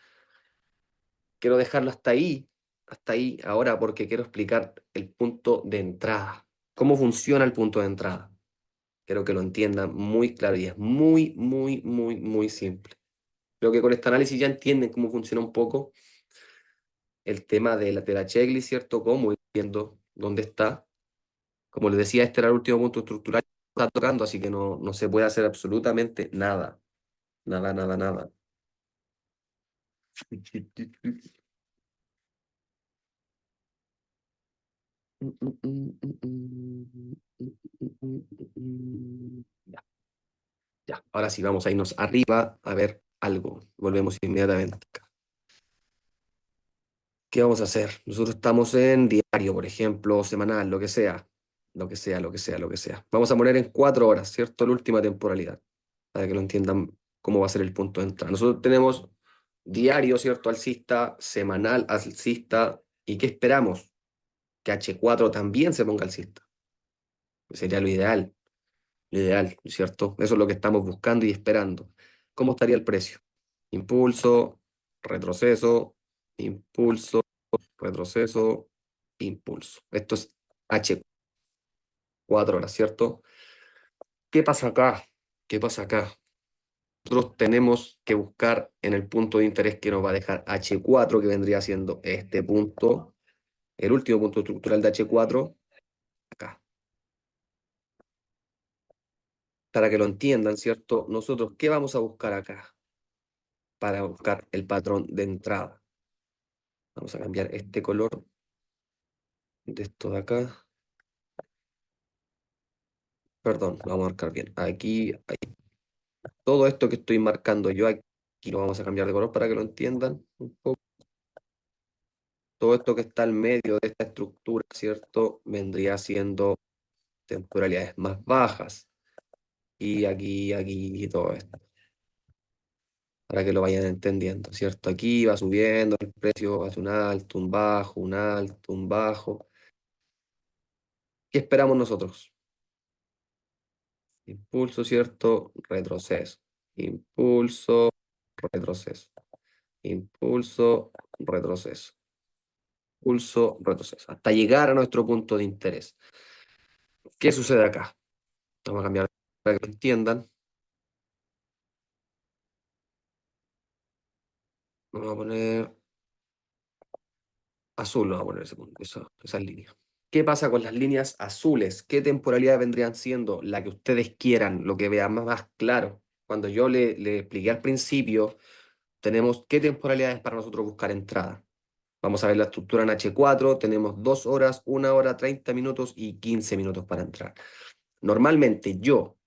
Quiero dejarlo hasta ahí ahora porque quiero explicar el punto de entrada. ¿Cómo funciona el punto de entrada? Quiero que lo entiendan muy claro y es muy, muy, muy, muy simple. Creo que con este análisis ya entienden cómo funciona un poco el tema de la checklist, ¿cierto? Cómo ir viendo dónde está. Como les decía, este era el último punto estructural que está tocando, así que no se puede hacer absolutamente nada. Nada, nada, nada. Ya, ya. Ahora sí, vamos a irnos arriba a ver algo. Volvemos inmediatamente. ¿Qué vamos a hacer? Nosotros estamos en diario, por ejemplo, semanal, lo que sea. Lo que sea, lo que sea, lo que sea. Vamos a poner en 4 horas, ¿cierto? La última temporalidad, para que lo entiendan cómo va a ser el punto de entrada. Nosotros tenemos diario, ¿cierto? Alcista, semanal, alcista. ¿Y qué esperamos? Que H4 también se ponga alcista. Sería lo ideal, ¿cierto? Eso es lo que estamos buscando y esperando. ¿Cómo estaría el precio? Impulso, retroceso, impulso, retroceso, impulso. Esto es H4 horas, ¿cierto? ¿Qué pasa acá? ¿Qué pasa acá? Nosotros tenemos que buscar en el punto de interés que nos va a dejar H4, que vendría siendo este punto, el último punto estructural de H4, acá. Para que lo entiendan, ¿cierto? Nosotros, ¿qué vamos a buscar acá? Para buscar el patrón de entrada. Vamos a cambiar este color de esto de acá. Perdón, lo vamos a marcar bien. Aquí, todo esto que estoy marcando yo aquí lo vamos a cambiar de color para que lo entiendan un poco. Todo esto que está al medio de esta estructura, ¿cierto? Vendría siendo temporalidades más bajas. Y aquí y todo esto. Para que lo vayan entendiendo, ¿cierto? Aquí va subiendo el precio, hace un alto, un bajo, un alto, un bajo. ¿Qué esperamos nosotros? Impulso, ¿cierto? Retroceso. Impulso, retroceso. Impulso, retroceso. Impulso, retroceso. Hasta llegar a nuestro punto de interés. ¿Qué sucede acá? Vamos a cambiar para que lo entiendan. Vamos a poner azul, vamos a poner ese punto, esas líneas. ¿Qué pasa con las líneas azules? ¿Qué temporalidad vendrían siendo? La que ustedes quieran, lo que vean más claro. Cuando yo le expliqué al principio, tenemos qué temporalidades para nosotros buscar entrada. Vamos a ver la estructura en H4, tenemos 2 horas, 1 hora, 30 minutos y 15 minutos para entrar. Normalmente yo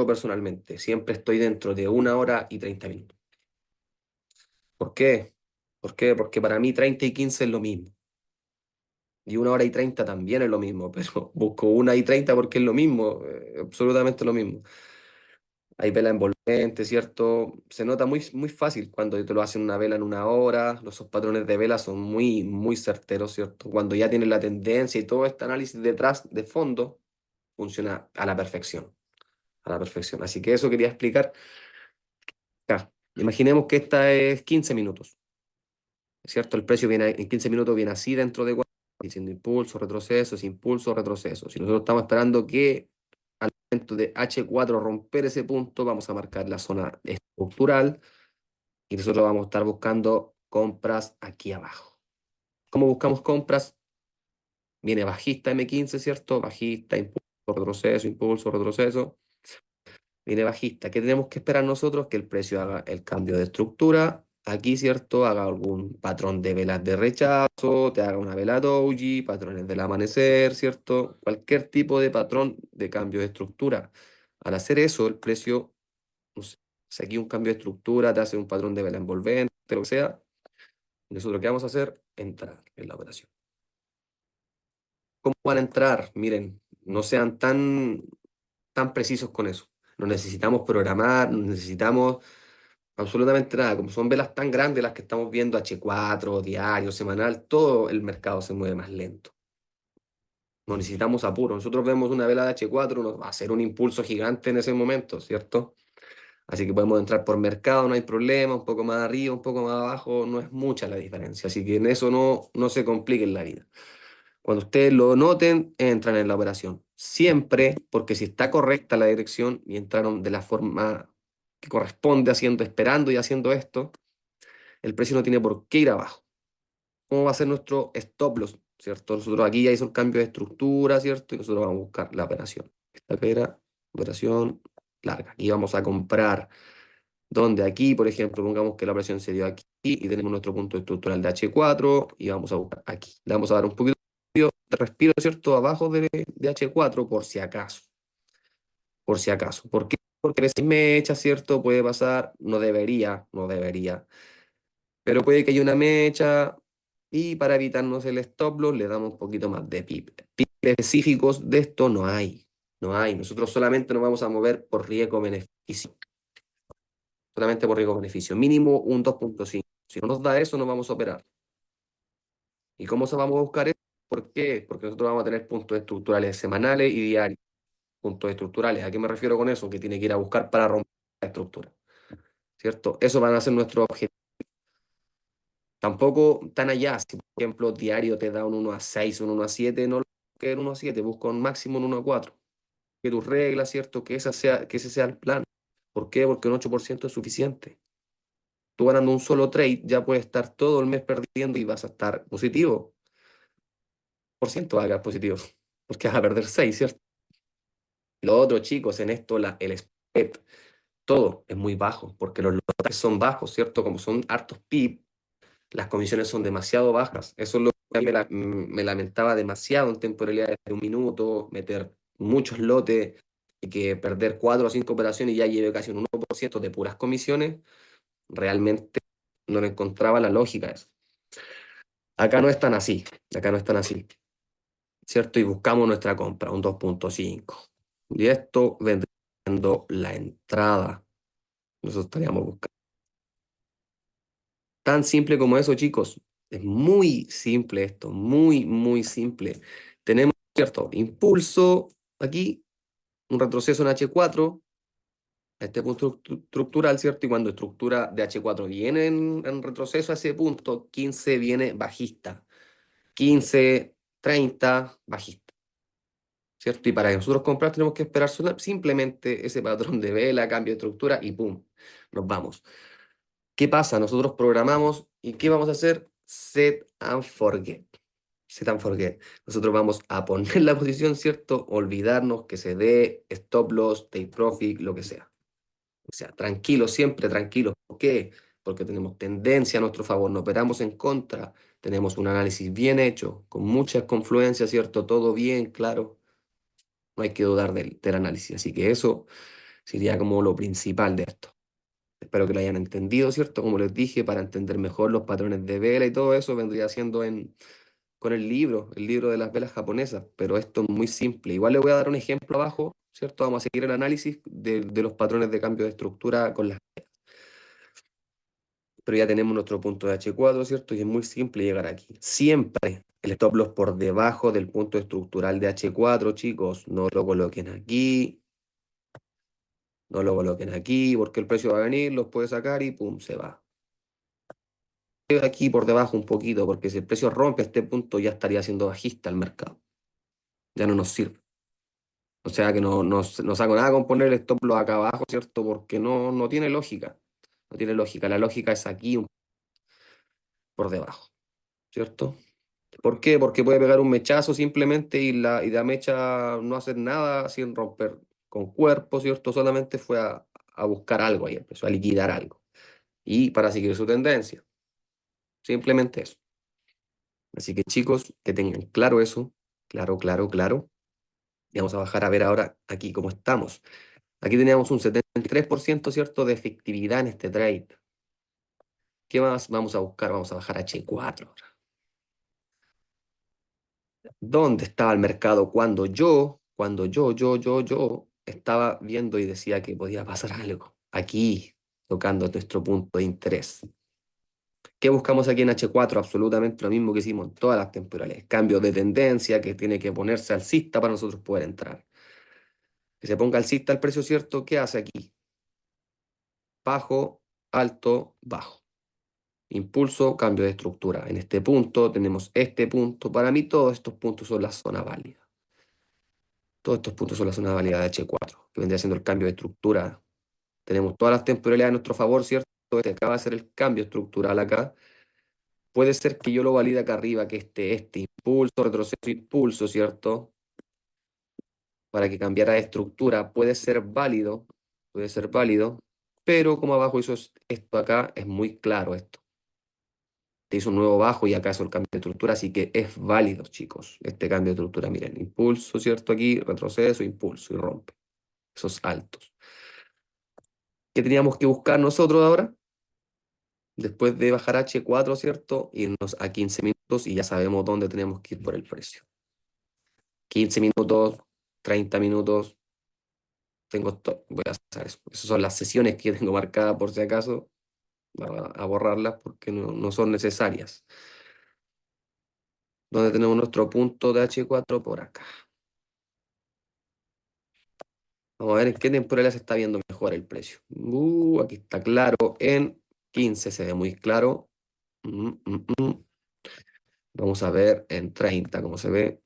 personalmente, siempre estoy dentro de 1 hora y 30 minutos. ¿Por qué? ¿Por qué? Porque para mí 30 y 15 es lo mismo. Y 1 hora y 30 también es lo mismo, pero busco 1 y 30 porque es lo mismo, absolutamente lo mismo. Hay vela envolvente, ¿cierto? Se nota muy, muy fácil cuando te lo hacen una vela en 1 hora. Esos patrones de vela son muy, muy certeros, ¿cierto? Cuando ya tienen la tendencia y todo este análisis detrás, de fondo, funciona a la perfección. A la perfección. Así que eso quería explicar. Ya, imaginemos que esta es 15 minutos, ¿cierto? El precio viene en 15 minutos, viene así dentro de diciendo impulso, retroceso. Si nosotros estamos esperando que al momento de H4 romper ese punto, vamos a marcar la zona estructural y nosotros vamos a estar buscando compras aquí abajo. ¿Cómo buscamos compras? Viene bajista M15, ¿cierto? Bajista, impulso, retroceso. Viene bajista. ¿Qué tenemos que esperar nosotros? Que el precio haga el cambio de estructura. Aquí, ¿cierto? Haga algún patrón de velas de rechazo, te haga una vela doji, patrones del amanecer, ¿cierto? Cualquier tipo de patrón de cambio de estructura. Al hacer eso, el precio, no sé, si aquí un cambio de estructura, te hace un patrón de vela envolvente, lo que sea, nosotros qué vamos a hacer, entrar en la operación. ¿Cómo van a entrar? Miren, no sean tan precisos con eso. No necesitamos programar, no necesitamos absolutamente nada. Como son velas tan grandes las que estamos viendo, H4 diario, semanal, todo el mercado se mueve más lento. No necesitamos apuro. Nosotros vemos una vela de H4, nos va a hacer un impulso gigante en ese momento, ¿cierto? Así que podemos entrar por mercado, no hay problema, un poco más arriba, un poco más abajo, no es mucha la diferencia. Así que en eso no se compliquen la vida. Cuando ustedes lo noten, entran en la operación. Siempre, porque si está correcta la dirección y entraron de la forma que corresponde, haciendo, esperando y haciendo esto, el precio no tiene por qué ir abajo. ¿Cómo va a ser nuestro stop loss? ¿Cierto? Nosotros aquí ya hizo el cambio de estructura, ¿cierto? Y nosotros vamos a buscar la operación. Esta que era operación larga. Aquí vamos a comprar. Donde aquí, por ejemplo, pongamos que la operación se dio aquí y tenemos nuestro punto estructural de H4 y vamos a buscar aquí. Le vamos a dar un poquito de respiro, ¿cierto? Abajo de H4 por si acaso. Por si acaso. ¿Por qué? Porque si mecha, ¿cierto? Puede pasar, no debería. Pero puede que haya una mecha y para evitarnos el stop loss le damos un poquito más de pip. Pip específicos de esto no hay. No hay. Nosotros solamente nos vamos a mover por riesgo-beneficio. Solamente por riesgo-beneficio. Mínimo un 2.5. Si no nos da eso, no vamos a operar. ¿Y cómo se vamos a buscar eso? ¿Por qué? Porque nosotros vamos a tener puntos estructurales semanales y diarios. Puntos estructurales. ¿A qué me refiero con eso? Que tiene que ir a buscar para romper la estructura. ¿Cierto? Eso van a ser nuestros objetivos. Tampoco tan allá. Si, por ejemplo, diario te da un 1 a 6, un 1 a 7, no lo busques en 1 a 7, busca un máximo en 1 a 4. Que tus reglas, ¿cierto? Que ese sea el plan. ¿Por qué? Porque un 8% es suficiente. Tú ganando un solo trade ya puedes estar todo el mes perdiendo y vas a estar positivo. Por ciento vas a quedar positivo. Porque vas a perder 6, ¿cierto? Los otros chicos en esto, el spread, todo es muy bajo, porque los lotes son bajos, ¿cierto? Como son hartos PIB, las comisiones son demasiado bajas. Eso es lo que a mí me lamentaba demasiado en temporalidades de 1 minuto, meter muchos lotes y que perder 4 o 5 operaciones y ya lleve casi un 1% de puras comisiones, realmente no le encontraba la lógica a eso. Acá no es tan así, acá no es tan así, ¿cierto? Y buscamos nuestra compra, un 2.5. Y esto vendría siendo la entrada. Nosotros estaríamos buscando. Tan simple como eso, chicos. Es muy simple esto, muy, muy simple. Tenemos, ¿cierto? Impulso aquí, un retroceso en H4, a este punto estructural, ¿cierto? Y cuando estructura de H4 viene en retroceso a ese punto, 15 viene bajista. 15, 30, bajista, ¿cierto? Y para que nosotros comprar tenemos que esperar simplemente ese patrón de vela, cambio de estructura y ¡pum! Nos vamos. ¿Qué pasa? Nosotros programamos y ¿qué vamos a hacer? Set and forget. Set and forget. Nosotros vamos a poner la posición, ¿cierto? Olvidarnos que se dé stop loss, take profit, lo que sea. O sea, tranquilos, siempre tranquilos. ¿Por qué? Porque tenemos tendencia a nuestro favor, no operamos en contra, tenemos un análisis bien hecho, con muchas confluencias, ¿cierto? Todo bien, claro. No hay que dudar del análisis. Así que eso sería como lo principal de esto. Espero que lo hayan entendido, ¿cierto? Como les dije, para entender mejor los patrones de vela y todo eso, vendría siendo con el libro de las velas japonesas, pero esto es muy simple. Igual le voy a dar un ejemplo abajo, ¿cierto? Vamos a seguir el análisis de los patrones de cambio de estructura con las... Pero ya tenemos nuestro punto de H4, ¿cierto? Y es muy simple llegar aquí. Siempre el stop loss por debajo del punto estructural de H4, chicos. No lo coloquen aquí, no lo coloquen aquí, porque el precio va a venir, los puede sacar y pum, se va. Aquí por debajo un poquito, porque si el precio rompe este punto ya estaría siendo bajista el mercado. Ya no nos sirve. O sea que no saco nada con poner el stop loss acá abajo, ¿cierto? Porque no tiene lógica. No tiene lógica. La lógica es aquí por debajo, ¿cierto? ¿Por qué? Porque puede pegar un mechazo simplemente y la mecha no hacer nada sin romper con cuerpo, ¿cierto? Solamente fue a buscar algo ahí, empezó a liquidar algo. Y para seguir su tendencia. Simplemente eso. Así que chicos, que tengan claro eso. Claro, claro, claro. Y vamos a bajar a ver ahora aquí cómo estamos. Aquí teníamos un 73%, ¿cierto?, de efectividad en este trade. ¿Qué más vamos a buscar? Vamos a bajar a H4 ahora. ¿Dónde estaba el mercado cuando yo estaba viendo y decía que podía pasar algo? Aquí, tocando nuestro punto de interés. ¿Qué buscamos aquí en H4? Absolutamente lo mismo que hicimos en todas las temporales. Cambio de tendencia que tiene que ponerse alcista para nosotros poder entrar. Que se ponga alcista el precio cierto, ¿qué hace aquí? Bajo, alto, bajo. Impulso, cambio de estructura. En este punto tenemos este punto. Para mí todos estos puntos son la zona válida. Todos estos puntos son la zona válida de H4, que vendría siendo el cambio de estructura. Tenemos todas las temporalidades a nuestro favor, ¿cierto? Este acaba de ser el cambio estructural acá. Puede ser que yo lo valide acá arriba, que este impulso, retroceso, impulso, ¿cierto? Para que cambiara de estructura. Puede ser válido, pero como abajo hizo esto acá, es muy claro esto. Te hizo un nuevo bajo y acá hizo el cambio de estructura, así que es válido, chicos, este cambio de estructura. Miren, impulso, ¿cierto? Aquí, retroceso, impulso y rompe. Esos altos. ¿Qué teníamos que buscar nosotros ahora? Después de bajar H4, ¿cierto? Irnos a 15 minutos y ya sabemos dónde tenemos que ir por el precio. 15 minutos, 30 minutos, voy a hacer eso. Esas son las sesiones que tengo marcadas por si acaso, a borrarlas porque no son necesarias. Donde tenemos nuestro punto de H4 por acá. Vamos a ver en qué temporada se está viendo mejor el precio. Aquí está claro. En 15 se ve muy claro. Mm, mm, mm. Vamos a ver en 30 cómo se ve.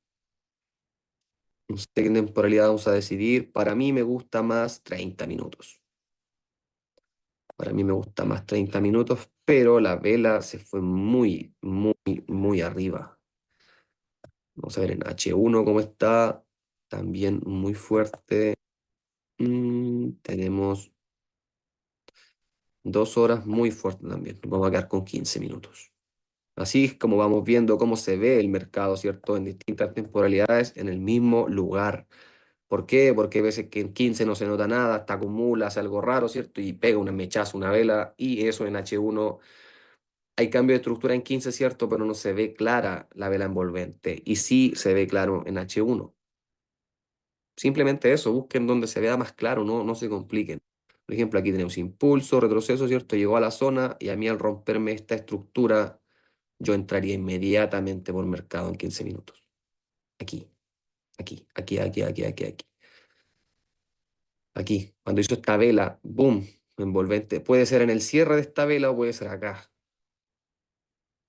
No sé qué temporalidad vamos a decidir. Para mí me gusta más 30 minutos. Para mí me gusta más 30 minutos, pero la vela se fue muy, muy, muy arriba. Vamos a ver en H1 cómo está. También muy fuerte. Tenemos 2 horas muy fuerte también. Nos vamos a quedar con 15 minutos. Así es como vamos viendo cómo se ve el mercado, ¿cierto? En distintas temporalidades, en el mismo lugar. ¿Por qué? Porque a veces que en 15 no se nota nada, hasta acumula, hace algo raro, ¿cierto? Y pega una mechazo, una vela, y eso en H1 hay cambio de estructura en 15, ¿cierto? Pero no se ve clara la vela envolvente. Y sí se ve claro en H1. Simplemente eso, busquen donde se vea más claro, no se compliquen. Por ejemplo, aquí tenemos impulso, retroceso, ¿cierto? Llegó a la zona y a mí al romperme esta estructura, yo entraría inmediatamente por mercado en 15 minutos. Aquí, aquí. Aquí, cuando hizo esta vela, boom, envolvente. Puede ser en el cierre de esta vela o puede ser acá.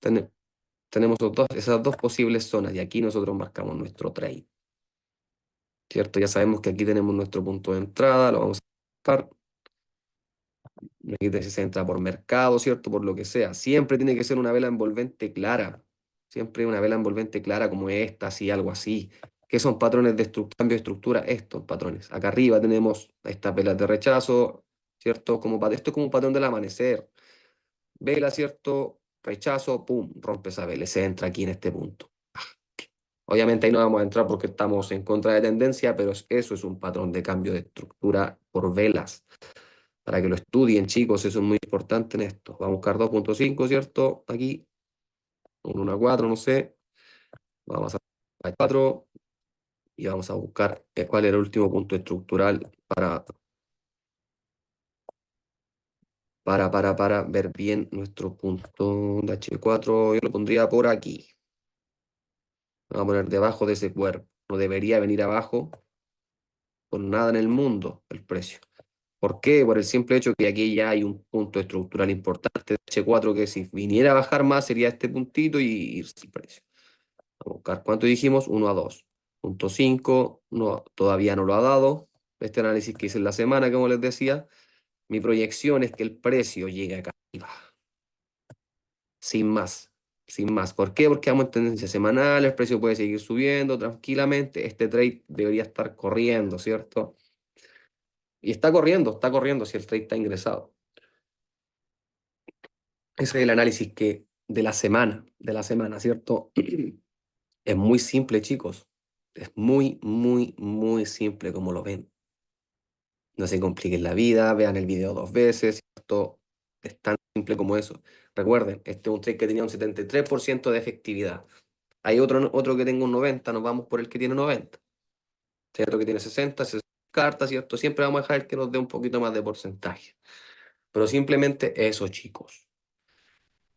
Tenemos esas dos posibles zonas y aquí nosotros marcamos nuestro trade. ¿Cierto? Ya sabemos que aquí tenemos nuestro punto de entrada, lo vamos a buscar. aquí se entra por mercado, ¿cierto? Por lo que sea. Siempre tiene que ser una vela envolvente clara. Siempre una vela envolvente clara como esta, así, algo así. ¿Qué son patrones de cambio de estructura? Estos patrones. Acá arriba tenemos estas velas de rechazo, ¿cierto? Esto es como un patrón del amanecer. Vela, ¿cierto? Rechazo, pum, rompe esa vela. Y se entra aquí en este punto. Obviamente ahí no vamos a entrar porque estamos en contra de tendencia, pero eso es un patrón de cambio de estructura por velas. Para que lo estudien, chicos, eso es muy importante en esto. Vamos a buscar 2.5, ¿cierto? Aquí, un 1 a 4, no sé. Vamos a 4 y vamos a buscar cuál era el último punto estructural para ver bien nuestro punto de H4. Yo lo pondría por aquí. Vamos a poner debajo de ese cuerpo. No debería venir abajo con nada en el mundo el precio. ¿Por qué? Por el simple hecho que aquí ya hay un punto estructural importante de H4 que si viniera a bajar más sería este puntito y irse el precio. Vamos a buscar cuánto dijimos, 1 a 2. Punto 5, no, todavía no lo ha dado. Este análisis que hice en la semana, como les decía, mi proyección es que el precio llegue acá arriba. Sin más, sin más. ¿Por qué? Porque vamos en tendencia semanal, el precio puede seguir subiendo tranquilamente. Este trade debería estar corriendo, ¿cierto? Y está corriendo si el trade está ingresado. Ese es el análisis de la semana, ¿cierto? Es muy simple, chicos. Es muy, muy, muy simple como lo ven. No se compliquen la vida, vean el video 2 veces, ¿cierto? Es tan simple como eso. Recuerden, este es un trade que tenía un 73% de efectividad. Hay otro que tenga un 90, nos vamos por el que tiene 90. ¿Cierto? Que tiene 60 cartas, ¿cierto? Siempre vamos a dejar el que nos dé un poquito más de porcentaje. Pero simplemente eso, chicos.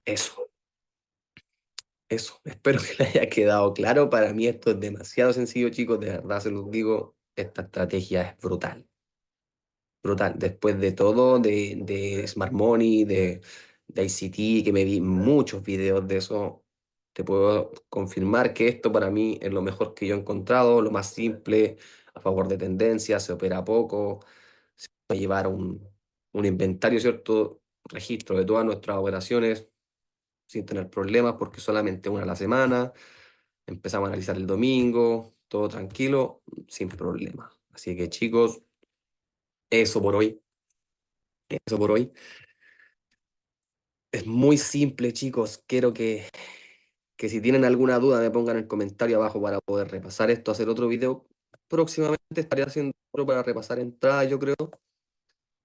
Eso. Eso, espero que le haya quedado claro. Para mí esto es demasiado sencillo, chicos. De verdad se los digo, esta estrategia es brutal. Brutal. Después de todo, de Smart Money, de ICT, que me vi muchos videos de eso, te puedo confirmar que esto para mí es lo mejor que yo he encontrado, lo más simple, a favor de tendencias, se opera poco, se puede llevar un inventario, ¿cierto? Registro de todas nuestras operaciones sin tener problemas porque solamente una a la semana. Empezamos a analizar el domingo, todo tranquilo, sin problema. Así que chicos, eso por hoy, eso por hoy. Es muy simple, chicos. Quiero que si tienen alguna duda me pongan en el comentario abajo para poder repasar esto, hacer otro video. Próximamente estaré haciendo otro para repasar entradas, yo creo.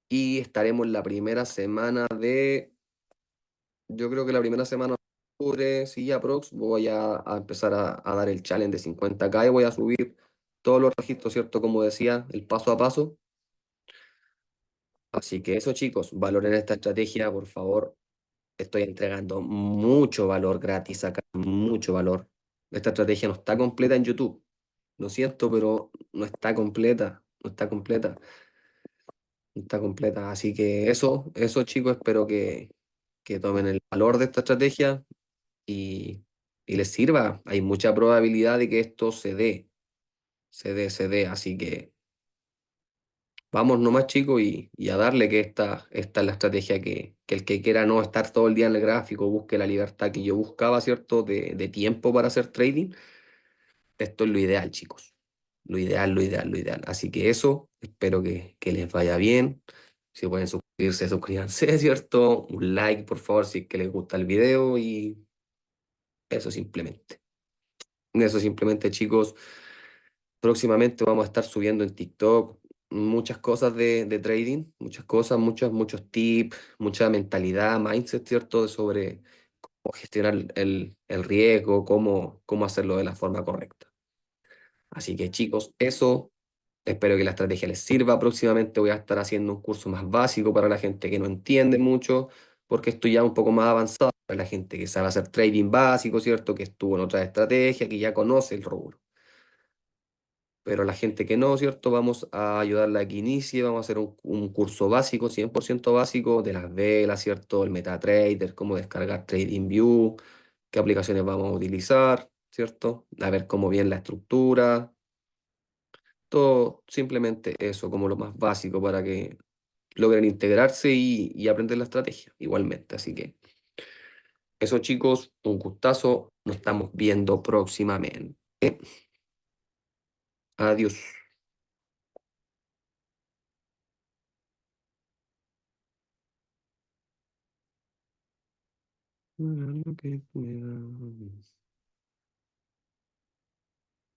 Y estaremos la primera semana yo creo que la primera semana de octubre, sí, aprox, voy a empezar a dar el challenge de 50K y voy a subir todos los registros, ¿cierto? Como decía, el paso a paso. Así que eso, chicos, valoren esta estrategia, por favor. Estoy entregando mucho valor gratis acá, mucho valor. Esta estrategia no está completa en YouTube. Lo siento, pero no está completa, no está completa, no está completa. Así que eso, chicos, espero que tomen el valor de esta estrategia y, y les sirva. Hay mucha probabilidad de que esto se dé. Así que vamos nomás, chicos, y a darle que esta es la estrategia que el que quiera no estar todo el día en el gráfico, busque la libertad que yo buscaba, ¿cierto? De tiempo para hacer trading. Esto es lo ideal, chicos. Lo ideal, lo ideal, lo ideal. Así que eso, espero que les vaya bien. Si pueden suscribirse, suscríbanse, ¿cierto? Un like, por favor, si es que les gusta el video y eso simplemente. Eso simplemente, chicos. Próximamente vamos a estar subiendo en TikTok muchas cosas de trading, muchas cosas, muchos tips, mucha mentalidad, mindset, ¿cierto? Sobre cómo gestionar el riesgo, cómo hacerlo de la forma correcta. Así que chicos, eso, espero que la estrategia les sirva. Próximamente voy a estar haciendo un curso más básico para la gente que no entiende mucho, porque estoy ya un poco más avanzado para la gente que sabe hacer trading básico, ¿cierto? Que estuvo en otra estrategia, que ya conoce el rubro. Pero la gente que no, ¿cierto? Vamos a ayudarla a que inicie, vamos a hacer un curso básico, 100% básico, de las velas, ¿cierto? El MetaTrader, cómo descargar TradingView, qué aplicaciones vamos a utilizar, ¿cierto? A ver cómo viene la estructura, todo simplemente eso, como lo más básico para que logren integrarse y aprender la estrategia igualmente. Así que eso, chicos, un gustazo. Nos estamos viendo próximamente. Adiós.